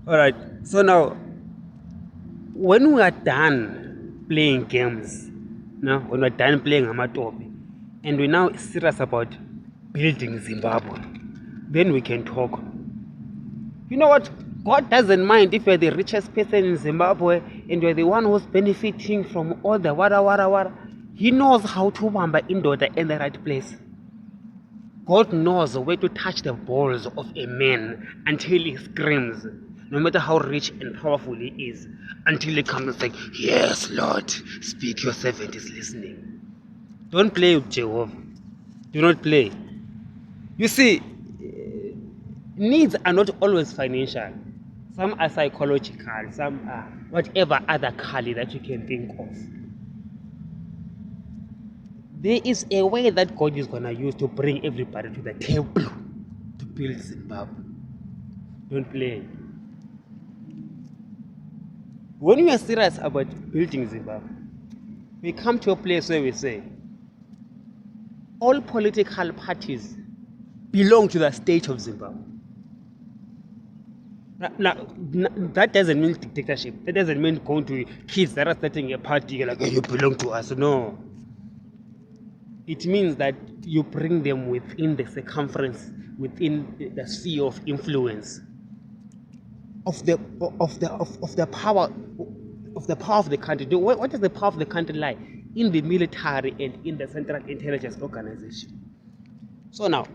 All right. So now, when we are done playing games, now when we're done playing Amatopi, and we're now serious about building Zimbabwe, then we can talk. You know what? God doesn't mind if you're the richest person in Zimbabwe and you're the one who's benefiting from all the wara. He knows how to bamba indoda in the right place. God knows where to touch the balls of a man until he screams, no matter how rich and powerful he is, until he comes and says, "Yes, Lord, speak, your servant is listening." Don't play with Jehovah. Do not play. You see, needs are not always financial. Some are psychological, some are whatever other color that you can think of. There is a way that God is going to use to bring everybody to the table to build Zimbabwe. Don't play. When we are serious about building Zimbabwe, we come to a place where we say, all political parties belong to the state of Zimbabwe. Now, that doesn't mean dictatorship. That doesn't mean going to kids that are starting a party like, "Hey, you belong to us." No. It means that you bring them within the circumference, within the sphere of influence of the power of the country. What does the power of the country lie? In the military and in the Central Intelligence Organization. So now,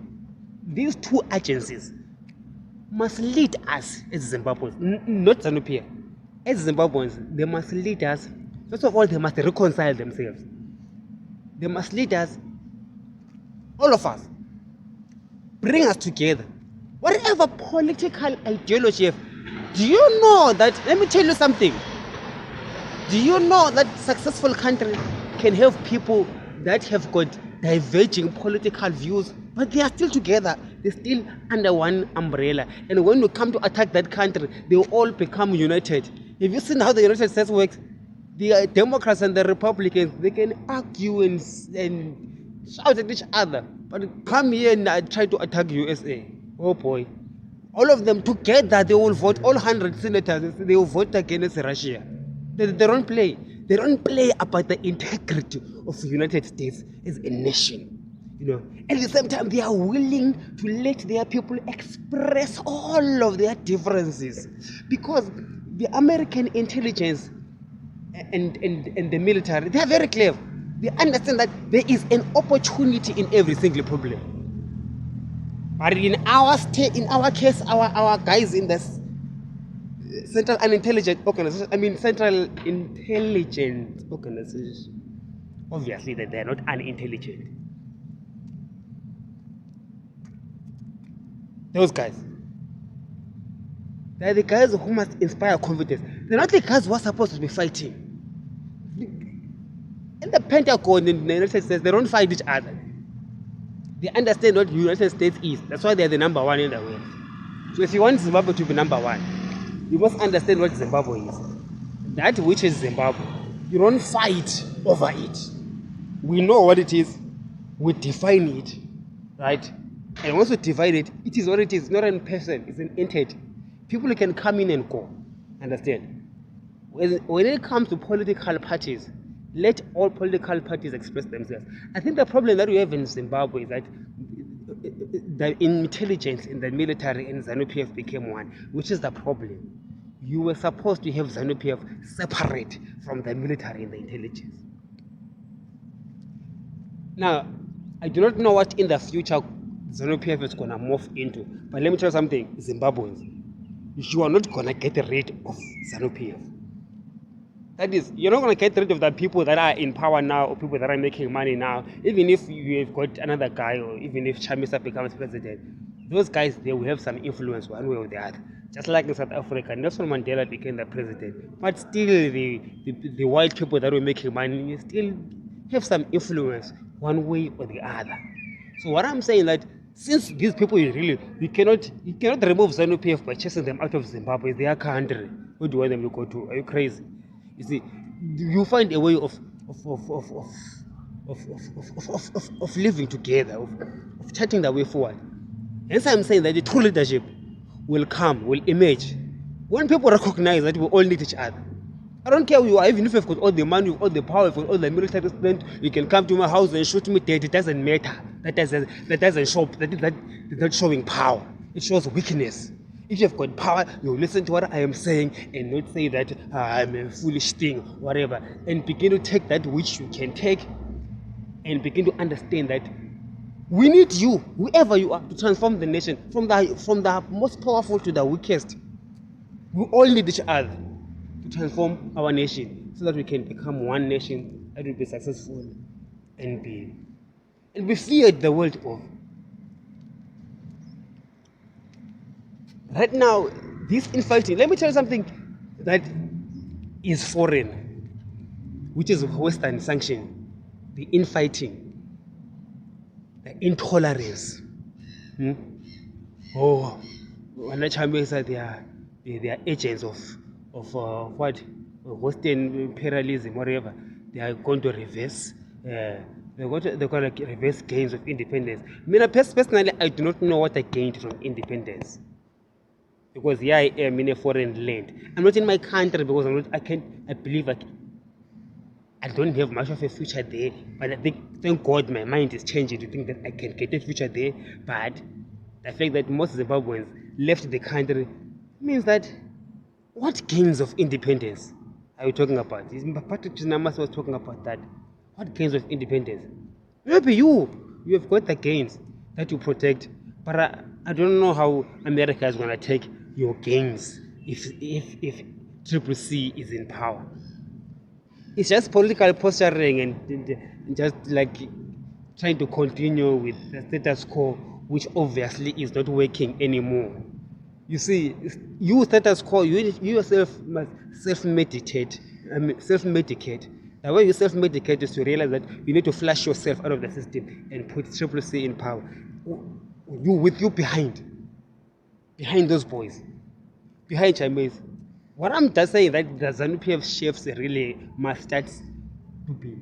these two agencies must lead us as Zimbabweans, not ZANU-PF. As Zimbabweans, they must lead us. First of all, they must reconcile themselves. They must lead us, all of us, bring us together. Whatever political ideology you have, do you know that, let me tell you something, do you know that successful countries can have people that have got diverging political views, but they are still together, they're still under one umbrella, and when we come to attack that country, they will all become united. Have you seen how the United States works? The Democrats and the Republicans, they can argue and shout at each other. But come here and try to attack USA. Oh boy. All of them together, they will vote, all 100 senators, they will vote against Russia. They don't play. They don't play about the integrity of the United States as a nation. You know, at the same time, they are willing to let their people express all of their differences. Because the American intelligence and the military, they are very clever. They understand that there is an opportunity in every single problem. But in our case, our guys in the Central Intelligence Organization, obviously that they are not unintelligent. Those guys, they're the guys who must inspire confidence. They're not the guys who are supposed to be fighting. In the Pentagon, in the United States, they don't fight each other. They understand what the United States is. That's why they're the number one in the world. So if you want Zimbabwe to be number one, you must understand what Zimbabwe is. That which is Zimbabwe. You don't fight over it. We know what it is. We define it, right? And once we divide it, it is what it is. Not a person, it's an entity. People can come in and go. Understand? When it comes to political parties, let all political parties express themselves. I think the problem that we have in Zimbabwe is that the intelligence in the military and ZANU-PF became one, which is the problem. You were supposed to have ZANU-PF separate from the military and the intelligence. Now, I do not know what in the future ZANU-PF is going to morph into, but let me tell you something, Zimbabweans, you are not going to get rid of ZANU-PF. That is, you're not going to get rid of the people that are in power now or people that are making money now. Even if you have got another guy or even if Chamisa becomes president, those guys, they will have some influence one way or the other. Just like in South Africa, Nelson Mandela became the president. But still, the white people that were making money still have some influence one way or the other. So what I'm saying is that since these people you cannot remove ZANU-PF by chasing them out of Zimbabwe, their country. Where do you want them to go to? Are you crazy? You see, you find a way of living together, of charting the way forward. Hence I'm saying that the true leadership will emerge When people recognize that we all need each other, I don't care who you are, even if you've got all the money, all the power, all the military strength, you can come to my house and shoot me dead. It doesn't matter. That doesn't show. That is not showing power. It shows weakness. If you've got power, you listen to what I am saying and not say that I'm a foolish thing, whatever, and begin to take that which you can take, and begin to understand that we need you, whoever you are, to transform the nation from the most powerful to the weakest. We all need each other to transform our nation so that we can become one nation that will be successful and be feared the world over. Right now, this infighting, let me tell you something that is foreign, which is Western sanction, the infighting, the intolerance. Oh, when Chamisa, they are agents of what? Western imperialism, whatever. They are going to reverse. They're going to reverse gains of independence. Personally, I do not know what I gained from independence. Because here I am in a foreign land. I'm not in my country because I believe I don't have much of a future there. But I think, thank God, my mind is changing to think that I can get a future there. But the fact that most Zimbabweans left the country means that what gains of independence are you talking about? Patrick Chamisa was talking about that. What gains of independence? Maybe you have got the gains that you protect, but I don't know how America is going to take your gains if CCC is in power. It's just political posturing and just like trying to continue with the status quo, which obviously is not working anymore. You see, you status quo, you yourself must self-medicate. The way you self-medicate is to realize that you need to flush yourself out of the system and put CCC in power. You behind those boys, behind Chamisa. What I'm just saying that the ZANU-PF chefs really must start to be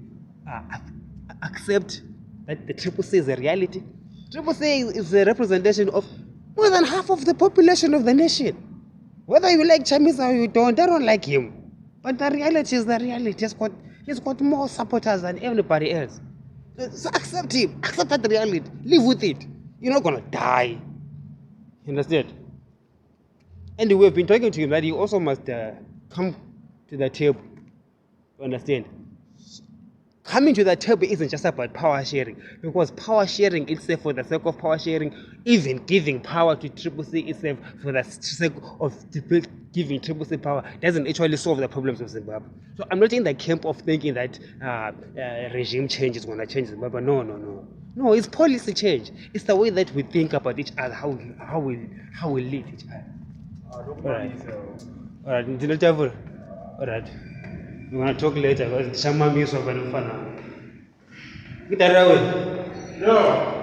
accept that the CCC is a reality. CCC is a representation of more than half of the population of the nation. Whether you like Chamisa or you don't, I don't like him. But the reality is the reality. He's got more supporters than everybody else. So accept him. Accept that reality. Live with it. You're not going to die. You understand? And we have been talking to him that he also must come to the table. You understand? Coming to the table isn't just about power sharing, because power sharing itself for the sake of power sharing, even giving power to CCC itself for the sake of giving CCC power, doesn't actually solve the problems of Zimbabwe. So I'm not in the camp of thinking that regime change is going to change Zimbabwe. No, it's policy change. It's the way that we think about each other, how we live each other. All right. We're going to talk later because Chamisa is going to find out. Get that away. No.